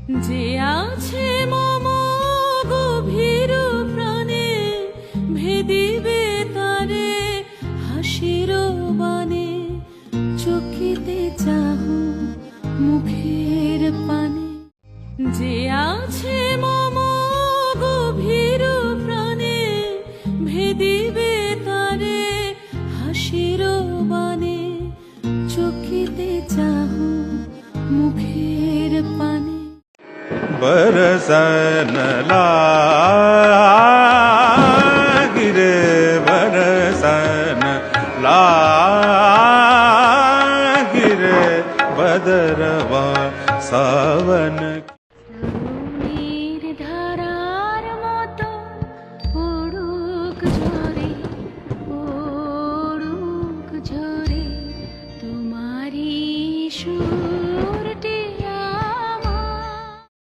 যে আছে মম গভীর প্রাণে, ভেদিবে তারে হাসির বাণে। চকিতে চাহু মুখের পানে, যে আছে মম গভীর প্রাণে, ভেদিবে তারে হাসির বাণে। চকিতে চাহু মুখের পানে। बरसन ला